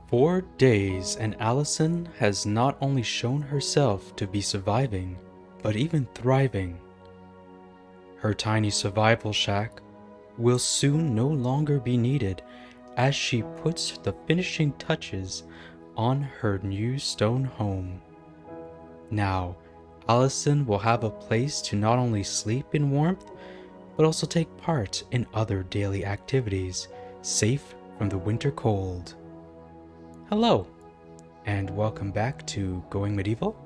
4 days, and Alison has not only shown herself to be surviving, but even thriving. Her tiny survival shack will soon no longer be needed as she puts the finishing touches on her new stone home. Now, Alison will have a place to not only sleep in warmth, but also take part in other daily activities, safe from the winter cold. Hello, and welcome back to Going Medieval,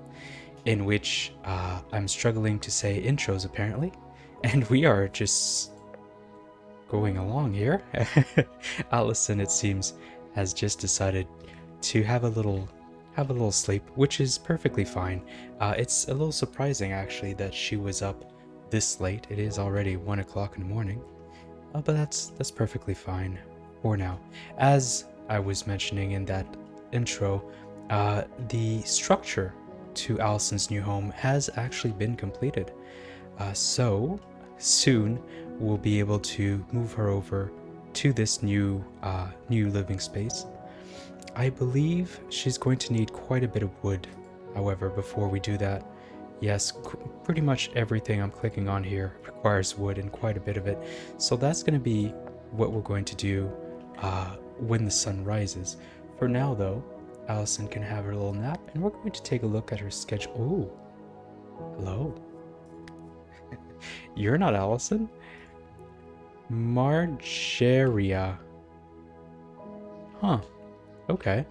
in which I'm struggling to say intros apparently, and we are just going along here. Alison, it seems, has just decided to have a little sleep, which is perfectly fine. It's a little surprising actually that she was up this late. It is already 1 o'clock in the morning, but that's perfectly fine for now. As I was mentioning in that intro, the structure to Alison's new home has actually been completed. So soon we'll be able to move her over to this new living space. I believe she's going to need quite a bit of wood, however, before we do that. Yes, pretty much everything I'm clicking on here requires wood, and quite a bit of it. So that's going to be what we're going to do when the sun rises. For now, though, Alison can have her little nap, and we're going to take a look at her schedule. Oh, hello. You're not Alison? Margeria. Huh. Okay.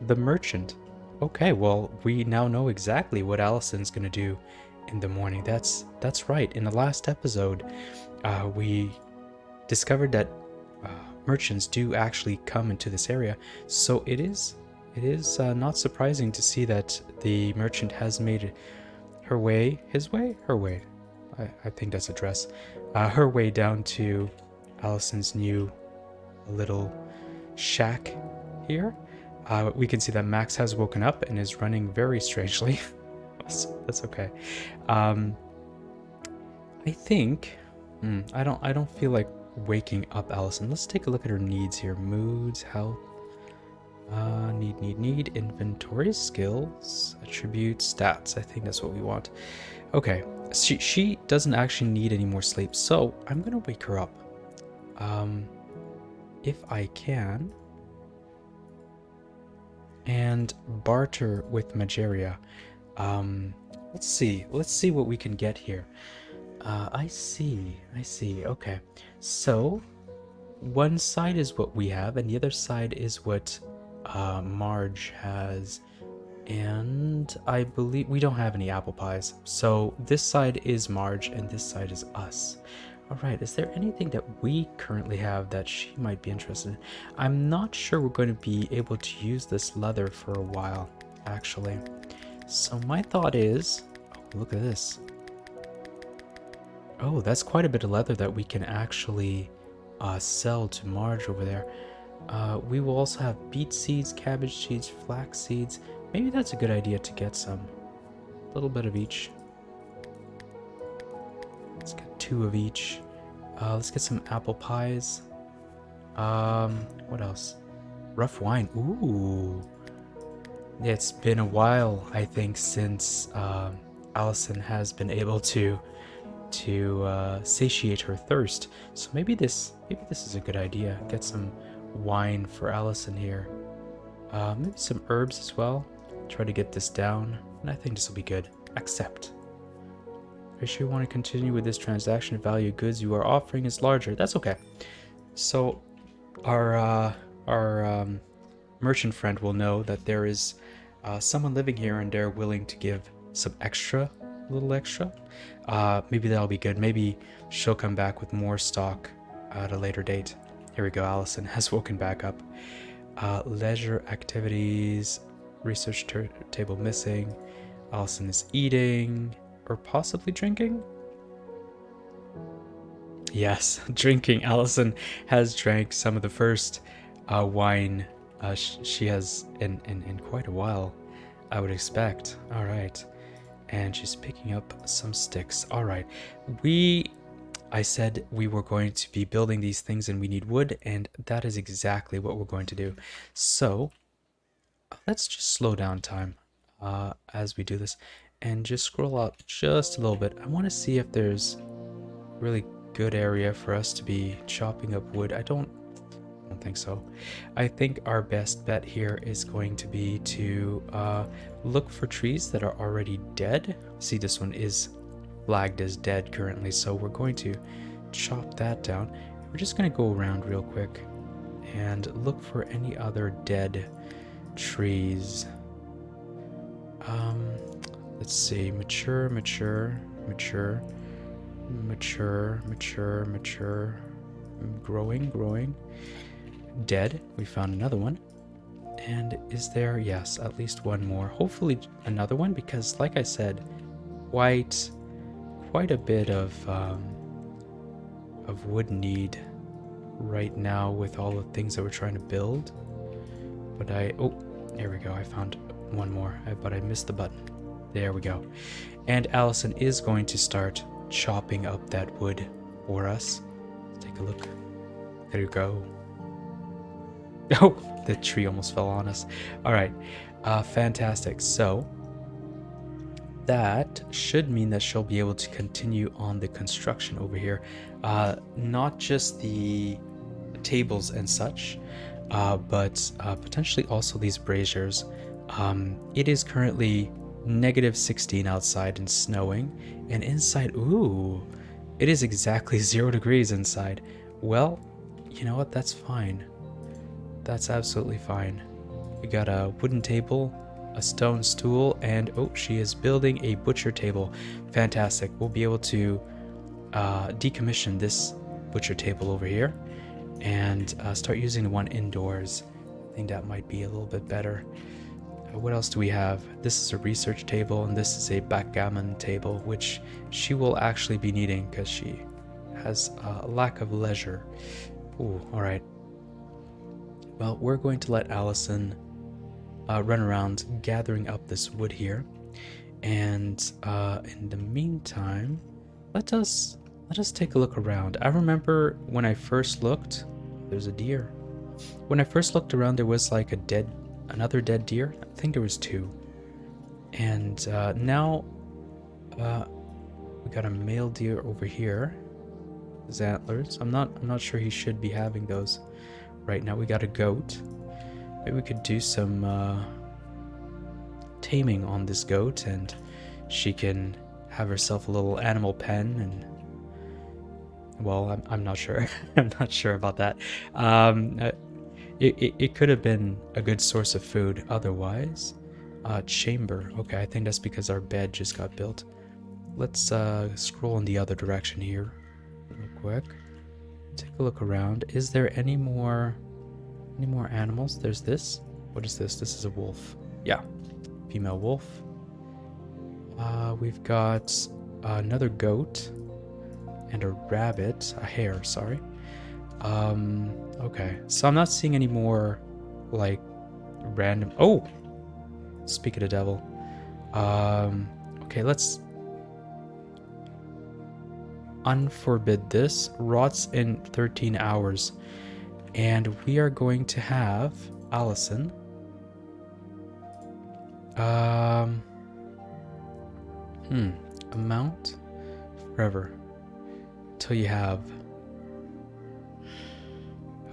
The merchant. Okay, well, we now know exactly what Alison's gonna do in the morning. That's right. In the last episode, we discovered that merchants do actually come into this area. So it is not surprising to see that the merchant has made her way, I think that's a dress, her way down to Alison's new little shack here. We can see that Max has woken up and is running very strangely. That's okay. I think I don't feel like waking up Alison. Let's take a look at her needs here. Moods, health, need, inventory, skills, attributes, stats. I think that's what we want. Okay, she doesn't actually need any more sleep, so I'm gonna wake her up. If I can, and barter with Mageria. Let's see what we can get here. I see. Okay, so one side is what we have, and the other side is what Marge has. And I believe we don't have any apple pies. So this side is Marge, and this side is us. Alright, is there anything that we currently have that she might be interested in? I'm not sure we're going to be able to use this leather for a while, actually. So my thought is... Oh, look at this. Oh, that's quite a bit of leather that we can actually sell to Marge over there. We will also have beet seeds, cabbage seeds, flax seeds. Maybe that's a good idea to get some. A little bit of each. Let's get 2 of each. Let's get some apple pies. What else? Rough wine. Ooh. It's been a while, I think, since Alison has been able to satiate her thirst. So maybe this is a good idea. Get some wine for Alison here. Maybe some herbs as well. Try to get this down, and I think this will be good. Accept. Are you sure you want to continue with this transaction? Value of goods you are offering is larger. That's okay. So our merchant friend will know that there is someone living here, and they're willing to give some extra, a little extra. Maybe that'll be good. Maybe she'll come back with more stock at a later date. Here we go. Alison has woken back up. Leisure activities, research table missing. Alison is eating or possibly drinking. Yes, drinking. Alison has drank some of the first wine she has in quite a while, I would expect. All right, and she's picking up some sticks. All right, I said we were going to be building these things and we need wood, and that is exactly what we're going to do. So let's just slow down time as we do this and just scroll up just a little bit. I want to see if there's really good area for us to be chopping up wood. I don't think so. I think our best bet here is going to be to look for trees that are already dead. See, this one is flagged as dead currently, so we're going to chop that down. We're just going to go around real quick and look for any other dead trees. Let's see, mature, growing, dead. We found another one. And is there, yes, at least one more, hopefully another one, because like I said, quite a bit of wood need right now with all the things that we're trying to build. But oh, there we go, I found one more, but I missed the button. There we go. And Allison is going to start chopping up that wood for us. Let's take a look. There you go. Oh, the tree almost fell on us. All right, fantastic. So that should mean that she'll be able to continue on the construction over here. Not just the tables and such, but potentially also these braziers. It is currently -16 outside and snowing, and inside, ooh, it is exactly 0 degrees inside. Well, you know what, that's fine. That's absolutely fine. We got a wooden table, a stone stool, and oh, she is building a butcher table. Fantastic. We'll be able to decommission this butcher table over here and start using the one indoors. I think that might be a little bit better. What else do we have? This is a research table, and this is a backgammon table, which she will actually be needing because she has a lack of leisure. Ooh, all right. Well, we're going to let Allison run around gathering up this wood here, and in the meantime, let us take a look around. I remember when I first looked, there's a deer. When I first looked around, there was like another dead deer. I think there was 2, and now we got a male deer over here. His antlers. I'm not sure he should be having those. Right now we got a goat. Maybe we could do some taming on this goat, and she can have herself a little animal pen. And well, I'm not sure. I'm not sure about that. It could have been a good source of food otherwise. Chamber. Okay, I think that's because our bed just got built. Let's scroll in the other direction here real quick. Take a look around. Is there any more animals? There's this. What is this? This is a wolf. Yeah, female wolf. We've got another goat and a rabbit, a hare, sorry. Okay, so I'm not seeing any more like random. Oh, speak of the devil. Okay, let's unforbid this. Rots in 13 hours, and we are going to have Allison amount forever till you have.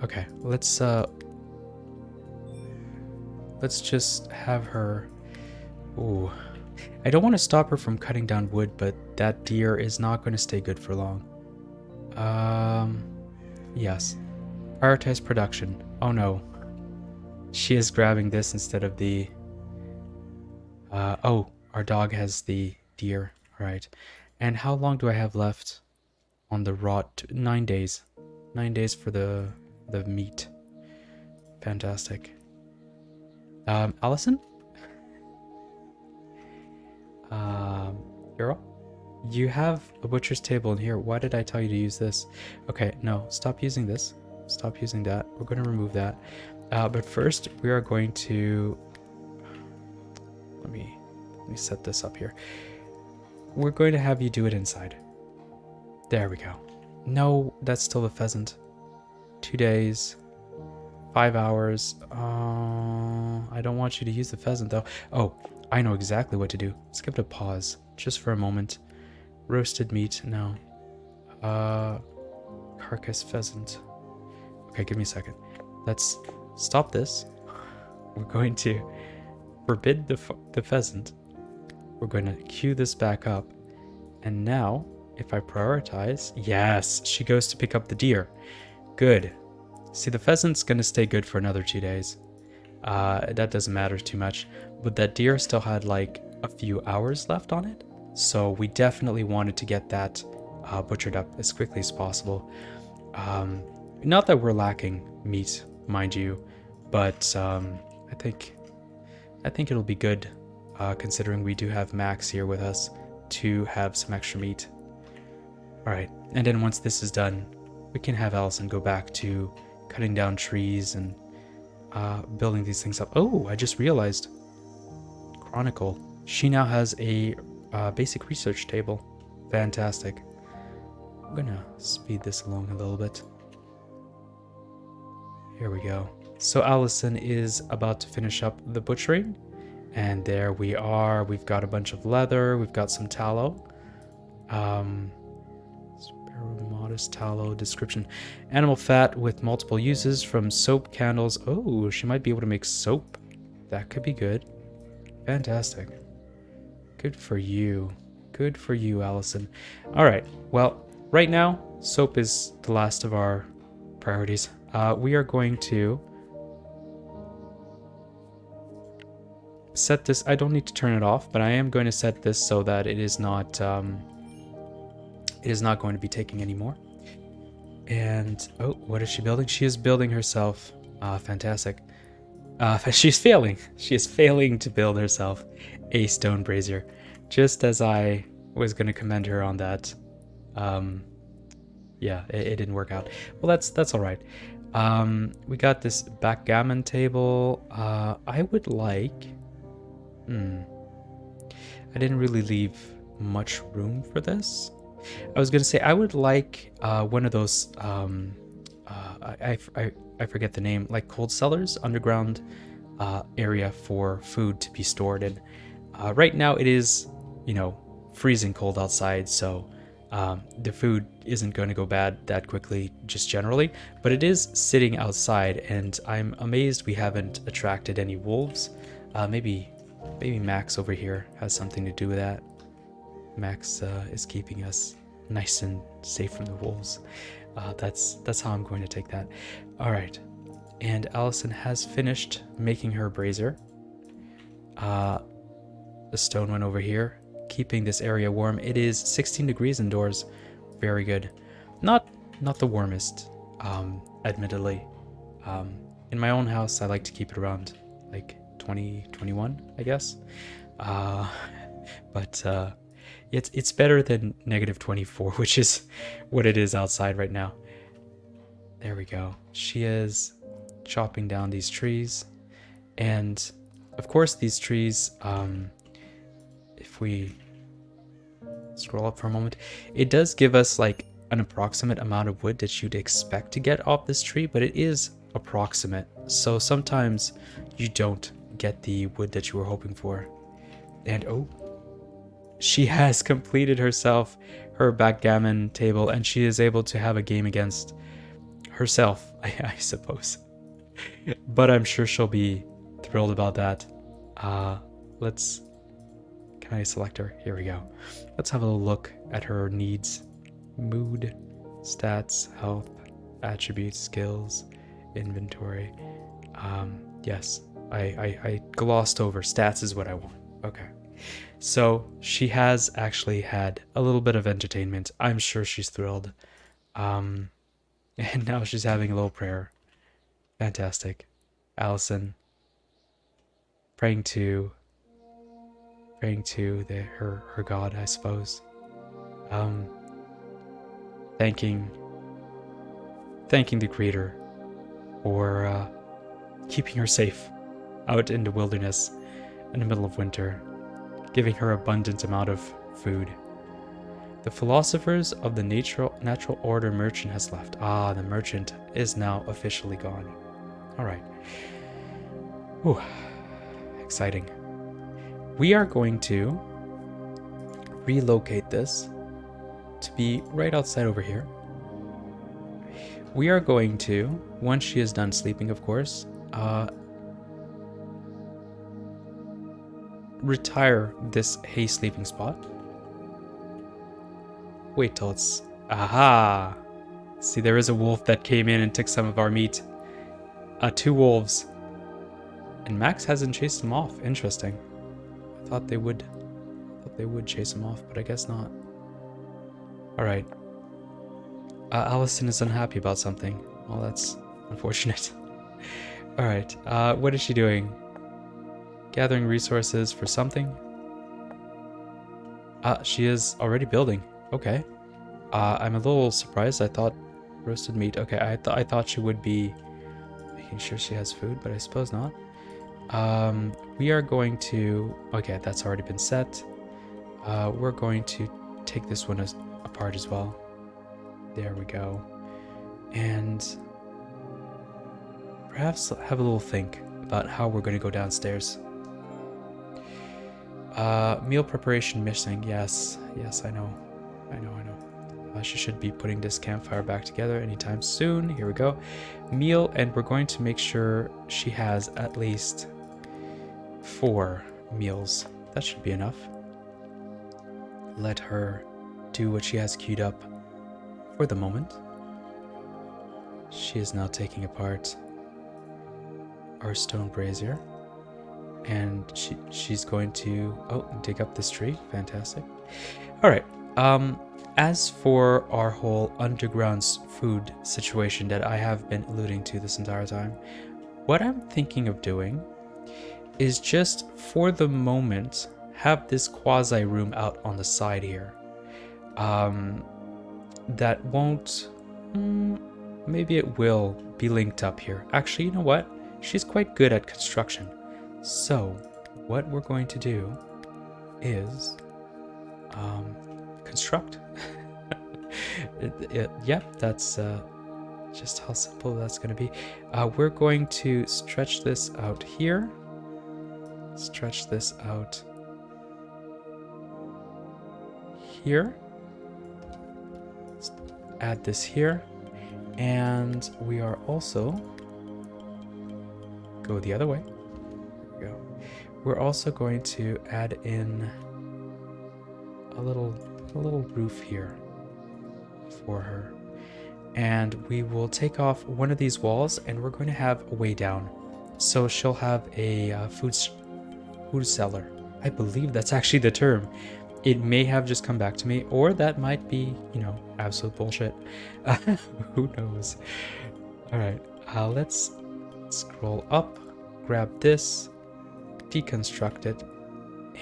Okay, let's just have her. Ooh, I don't want to stop her from cutting down wood, but that deer is not going to stay good for long. Yes. Prioritize production. Oh no. She is grabbing this instead of the... oh, our dog has the deer. Right. And how long do I have left on the rot? 9 days. 9 days for the meat. Fantastic. Allison? Girl? You have a butcher's table in here. Why did I tell you to use this? Okay, no. Stop using this. Stop using that. We're going to remove that. But first, we are going to... Let me set this up here. We're going to have you do it inside. There we go. No, that's still the pheasant. 2 days. 5 hours. Oh, I don't want you to use the pheasant though. Oh, I know exactly what to do. Let's give it a pause just for a moment. Roasted meat, no. Carcass pheasant. Okay, give me a second. Let's stop this. We're going to forbid the pheasant. We're going to queue this back up. And now, if I prioritize, yes, she goes to pick up the deer. Good. See, the pheasant's going to stay good for another 2 days. That doesn't matter too much. But that deer still had like a few hours left on it. So we definitely wanted to get that butchered up as quickly as possible. Not that we're lacking meat, mind you, but I think it'll be good, considering we do have Max here with us, to have some extra meat. All right, and then once this is done, we can have Alison go back to cutting down trees and building these things up. Oh, I just realized, Chronicle. She now has a basic research table. Fantastic. I'm gonna speed this along a little bit. Here we go. So Alison is about to finish up the butchering. And there we are. We've got a bunch of leather. We've got some tallow. Modest tallow description. Animal fat with multiple uses, from soap, candles. Oh, she might be able to make soap. That could be good. Fantastic. Good for you. Good for you, Alison. All right. Well, right now, soap is the last of our priorities. We are going to set this. I don't need to turn it off, but I am going to set this so that it is not going to be taking any more. And oh, what is she building? She is building herself. Fantastic. She's failing. She is failing to build herself a stone brazier, just as I was going to commend her on that. Yeah, it didn't work out. Well, that's all right. We got this backgammon table. I would like. I didn't really leave much room for this. I was gonna say I would like one of those. I forget the name. Like cold cellars, underground area for food to be stored in. Right now it is, freezing cold outside, so the food isn't going to go bad that quickly, just generally. But it is sitting outside, and I'm amazed we haven't attracted any wolves. Maybe Max over here has something to do with that. Max is keeping us nice and safe from the wolves. That's how I'm going to take that. All right, and Alison has finished making her brazier. The stone one over here, keeping this area warm. It is 16 degrees indoors. Very good. Not the warmest, admittedly. In my own house, I like to keep it around like 20, 21, I guess. But it's better than -24, which is what it is outside right now. There we go. She is chopping down these trees. And of course these trees, if we scroll up for a moment, it does give us like an approximate amount of wood that you'd expect to get off this tree, but it is approximate. So sometimes you don't get the wood that you were hoping for. And oh, she has completed herself her backgammon table, and she is able to have a game against herself, I suppose. But I'm sure she'll be thrilled about that. Can I select her? Here we go. Let's have a look at her needs. Mood, stats, health, attributes, skills, inventory. Yes, I glossed over. Stats is what I want. Okay. So she has actually had a little bit of entertainment. I'm sure she's thrilled. And now she's having a little prayer. Fantastic. Alison praying to her god, I suppose. Thanking the creator for keeping her safe out in the wilderness in the middle of winter, giving her abundant amount of food. The philosophers of the natural order merchant has left. Ah, the merchant is now officially gone. All right. Ooh, exciting. We are going to relocate this to be right outside over here. We are going to, once she is done sleeping, of course, retire this hay sleeping spot. Wait till it's... Aha! See, there is a wolf that came in and took some of our meat. 2 wolves. And Max hasn't chased them off. Interesting. I thought they would chase him off, but I guess not. Alright. Alison is unhappy about something. Well, that's unfortunate. Alright, what is she doing? Gathering resources for something? She is already building. Okay. I'm a little surprised. I thought roasted meat. Okay, I thought she would be making sure she has food, but I suppose not. We are going to... Okay, that's already been set. We're going to take this one apart as well. There we go. And perhaps have a little think about how we're going to go downstairs. Meal preparation missing. Yes, I know. She should be putting this campfire back together anytime soon. Here we go. Meal, and we're going to make sure she has at least 4 meals. That should be enough. Let her do what she has queued up for the moment. She is now taking apart our stone brazier. And she's going to dig up this tree. Fantastic. All right. As for our whole underground food situation that I have been alluding to this entire time, what I'm thinking of doing is just for the moment have this quasi room out on the side here. That won't... maybe it will be linked up here. Actually, you know what? She's quite good at construction. So, what we're going to do is construct. Yeah, that's just how simple that's going to be. We're going to stretch this out here. Stretch this out here. Let's add this here. And we are also... Go the other way. There we go. We're also going to add in a little roof here for her, and we will take off one of these walls and we're going to have a way down, so she'll have a food cellar. I believe that's actually the term. It may have just come back to me, or that might be, absolute bullshit. Who knows? All right, let's scroll up, grab this, deconstruct it,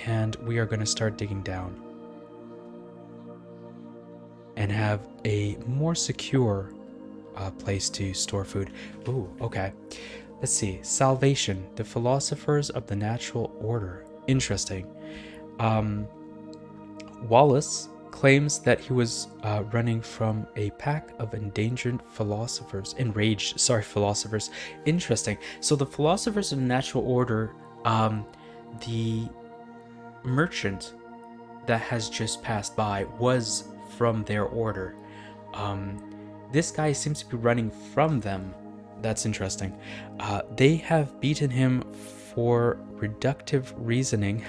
and we are going to start digging down and have a more secure place to store food. Ooh, okay. Let's see. Salvation, the philosophers of the natural order. Interesting. Wallace claims that he was running from a pack of endangered philosophers. Enraged, sorry, philosophers. Interesting. So the philosophers of the natural order, the merchant that has just passed by was from their order. This guy seems to be running from them. That's interesting. They have beaten him for reductive reasoning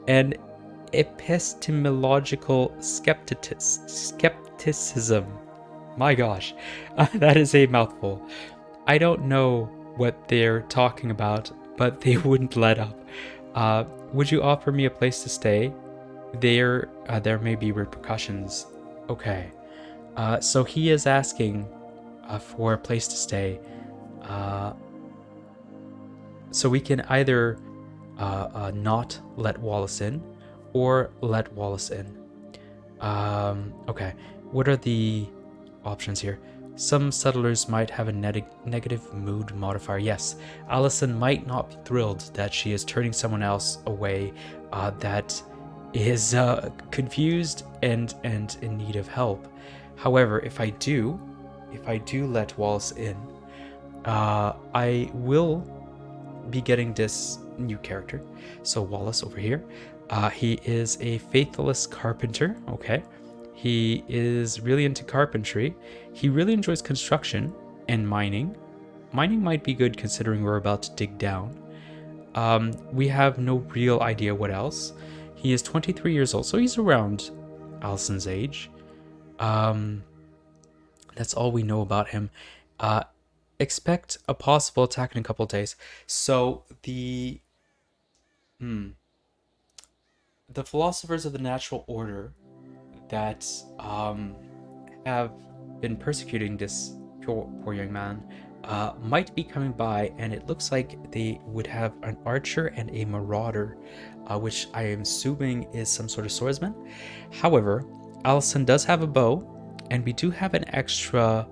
and epistemological skepticism. My gosh, that is a mouthful. I don't know what they're talking about, but they wouldn't let up. Would you offer me a place to stay? There may be repercussions. Okay. So he is asking for a place to stay. So we can either not let Wallace in or let Wallace in. Okay. What are the options here? Some settlers might have a negative mood modifier. Yes, Alison might not be thrilled that she is turning someone else away that is confused and in need of help. However, if I do let Wallace in, I will be getting this new character. So Wallace over here, he is a faithless carpenter. Okay, he is really into carpentry. He really enjoys construction and mining. Mining might be good considering we're about to dig down. We have no real idea what else. He is 23 years old, so he's around Alison's age. That's all we know about him. Expect a possible attack in a couple of days. So the philosophers of the natural order that have been persecuting this poor young man might be coming by, and it looks like they would have an archer and a marauder, which I am assuming is some sort of swordsman. However, Alison does have a bow, and we do have an extra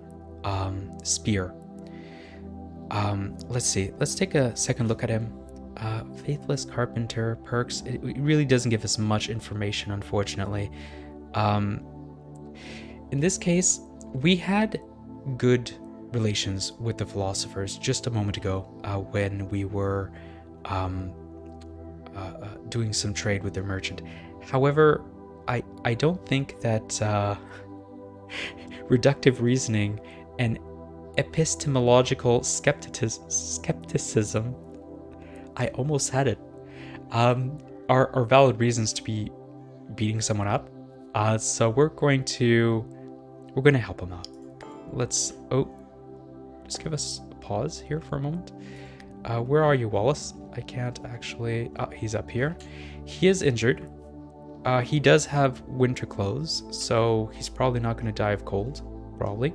spear. Let's see. Let's take a second look at him. Faithless carpenter, perks. It really doesn't give us much information, unfortunately. In this case, we had good relations with the philosophers just a moment ago when we were doing some trade with their merchant. However, I don't think that reductive reasoning and epistemological skepticism, I almost had it, are valid reasons to be beating someone up. So we're going to help him out. Let's just give us a pause here for a moment. Where are you, Wallace? I can't actually. He's up here. He is injured. He does have winter clothes, so he's probably not going to die of cold. Probably.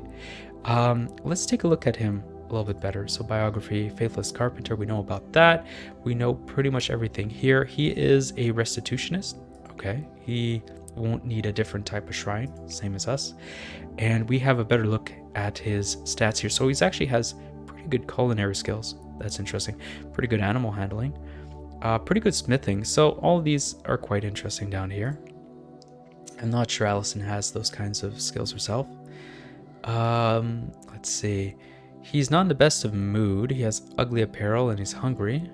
Let's take a look at him a little bit better. So biography, faithless carpenter, we know about that. We know pretty much everything here. He is a restitutionist. Okay, he won't need a different type of shrine, same as us. And we have a better look at his stats here. So he actually has pretty good culinary skills. That's interesting. Pretty good animal handling. Pretty good smithing. So all of these are quite interesting down here. I'm not sure Alison has those kinds of skills herself. Let's see. He's not in the best of mood. He has ugly apparel and he's hungry.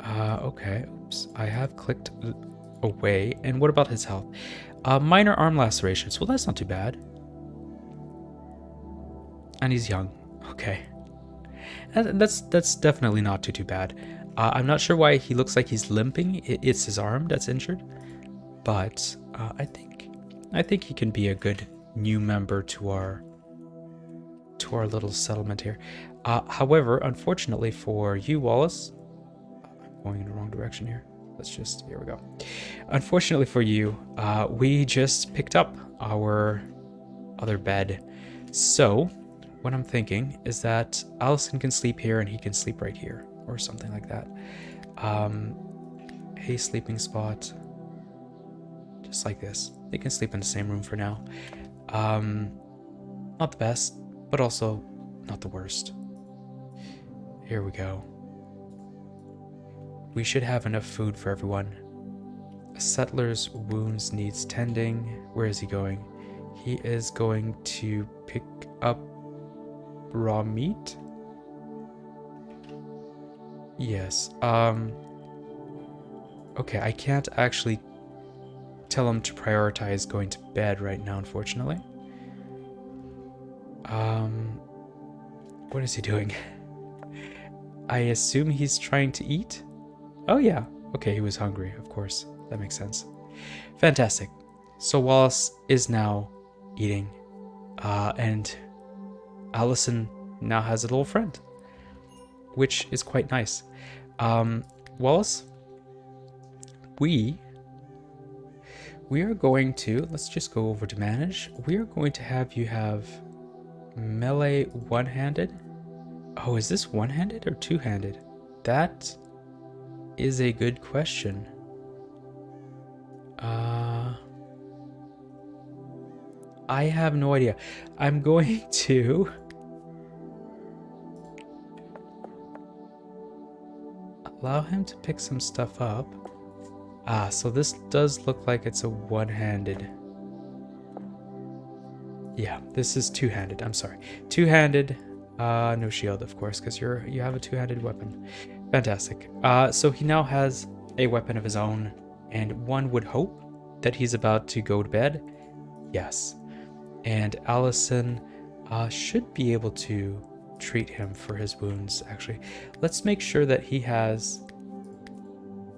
Okay. Oops. I have clicked away. And what about his health? Minor arm lacerations. Well, that's not too bad. And he's young. Okay. That's definitely not too bad. I'm not sure why he looks like he's limping. It's his arm that's injured. But I think he can be a good new member to our little settlement here. However, unfortunately for you, Wallace, I'm going in the wrong direction here. Here we go. Unfortunately for you, we just picked up our other bed. So what I'm thinking is that Alison can sleep here and he can sleep right here or something like that. A sleeping spot, just like this. They can sleep in the same room for now. Not the best, but also not the worst. Here we go. We should have enough food for everyone. A settler's wounds needs tending. Where is he going? He is going to pick up raw meat. Yes. Okay, I can't actually tell him to prioritize going to bed right now, unfortunately. What is he doing? I assume he's trying to eat? Oh yeah. Okay, he was hungry, of course. That makes sense. Fantastic. So Wallace is now eating. And Alison now has a little friend, which is quite nice. Wallace, we are going to, let's just go over to manage. We are going to have you have melee one-handed. Oh, is this one-handed or two-handed? That is a good question. I have no idea. I'm going to allow him to pick some stuff up. So this does look like it's a one-handed. Yeah, this is two-handed. I'm sorry. Two-handed. No shield, of course, because you have a two-handed weapon. Fantastic. So he now has a weapon of his own, and one would hope that he's about to go to bed. Yes. And Alison should be able to treat him for his wounds, actually. Let's make sure that he has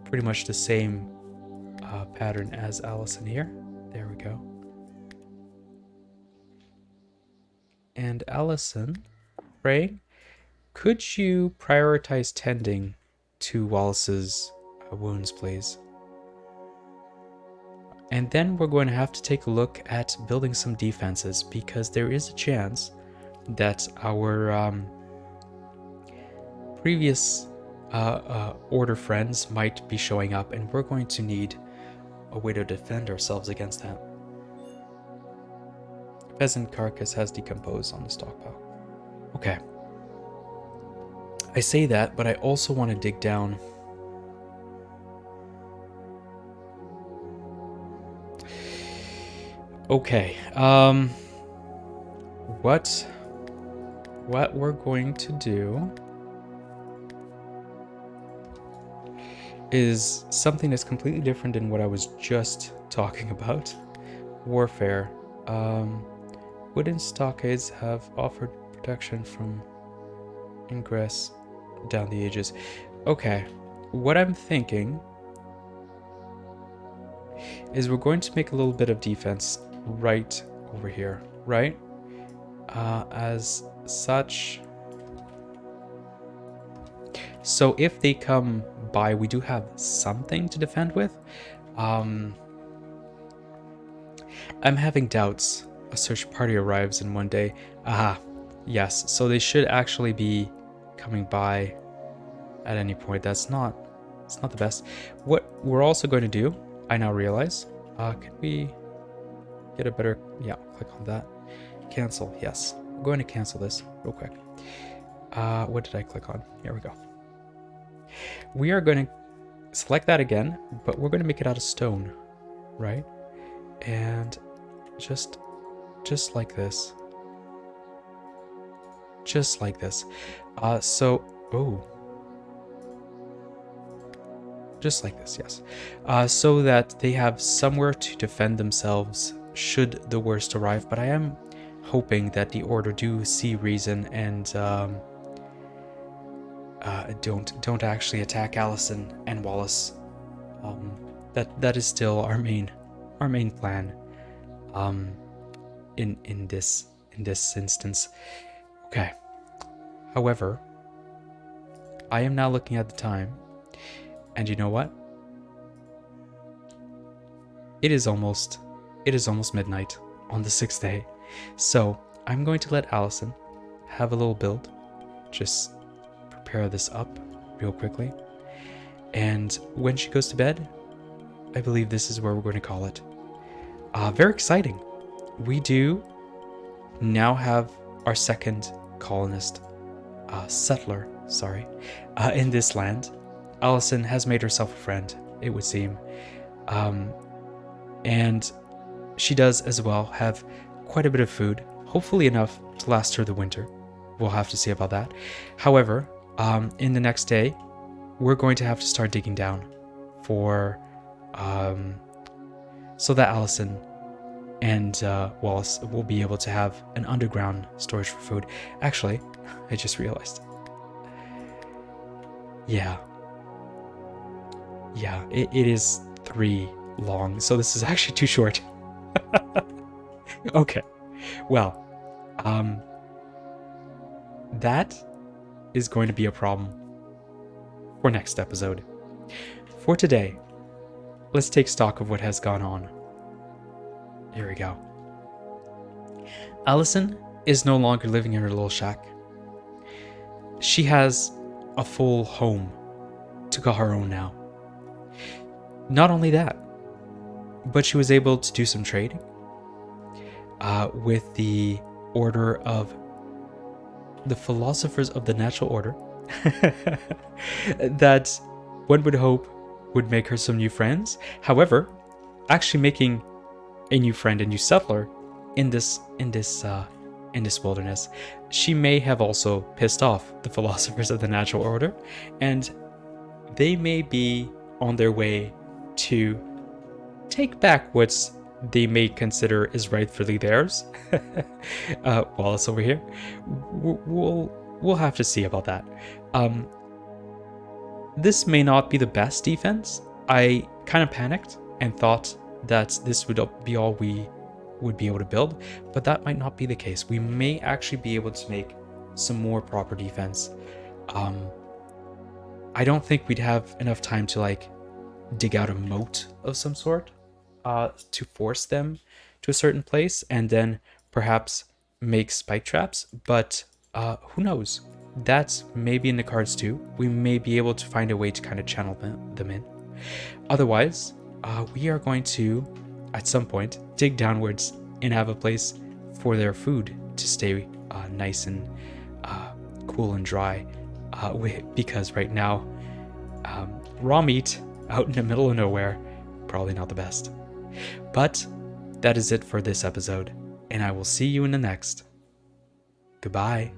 pretty much the same pattern as Alison here. There we go. And Alison, Ray, could you prioritize tending to Wallace's wounds, please? And then we're going to have to take a look at building some defenses, because there is a chance that our previous order friends might be showing up, and we're going to need a way to defend ourselves against that. Pheasant carcass has decomposed on the stockpile. Okay. I say that, but I also want to dig down. Okay. What we're going to do is something that's completely different than what I was just talking about. Warfare. Wooden stockades have offered protection from ingress down the ages. Okay, what I'm thinking is we're going to make a little bit of defense right over here, right? As such. So if they come by, we do have something to defend with. I'm having doubts. A search party arrives in one day. Aha, yes. So they should actually be coming by at any point. It's not the best. What we're also going to do, I now realize, can we get a better, yeah, click on that. Cancel, yes. I'm going to cancel this real quick. What did I click on? Here we go. We are going to select that again, but we're going to make it out of stone, right? And just like this. Just like this. Just like this, yes. So that they have somewhere to defend themselves should the worst arrive. But I am hoping that the Order do see reason and don't actually attack Alison and Wallace. That is still our main plan. In this instance. Okay. However, I am now looking at the time, and you know what? It is almost midnight on the 6th day. So I'm going to let Alison have a little build. Just prepare this up real quickly. And when she goes to bed, I believe this is where we're going to call it. Very exciting. We do now have our second settler, in this land. Alison has made herself a friend, it would seem. And she does as well have quite a bit of food, hopefully enough to last her the winter. We'll have to see about that. However, in the next day, we're going to have to start digging down for so that Alison and Wallace will be able to have an underground storage for food. Actually, I just realized. Yeah, it is 3 long, so this is actually too short. Okay, well, that is going to be a problem for next episode. For today, let's take stock of what has gone on. Here we go. Alison is no longer living in her little shack. She has a full home to call her own now. Not only that, but she was able to do some trading with the Order of the Philosophers of the Natural Order that one would hope would make her some new friends. However, actually making a new friend, a new settler in this wilderness, she may have also pissed off the Philosophers of the Natural Order and they may be on their way to take back what they may consider is rightfully theirs. Wallace over here. We'll have to see about that. This may not be the best defense. I kind of panicked and thought that this would be all we would be able to build, but that might not be the case. We may actually be able to make some more proper defense. I don't think we'd have enough time to like dig out a moat of some sort to force them to a certain place and then perhaps make spike traps, but who knows? That's maybe in the cards too. We may be able to find a way to kind of channel them in. Otherwise, we are going to, at some point, dig downwards and have a place for their food to stay nice and cool and dry. Because right now, raw meat out in the middle of nowhere, probably not the best. But that is it for this episode, and I will see you in the next. Goodbye.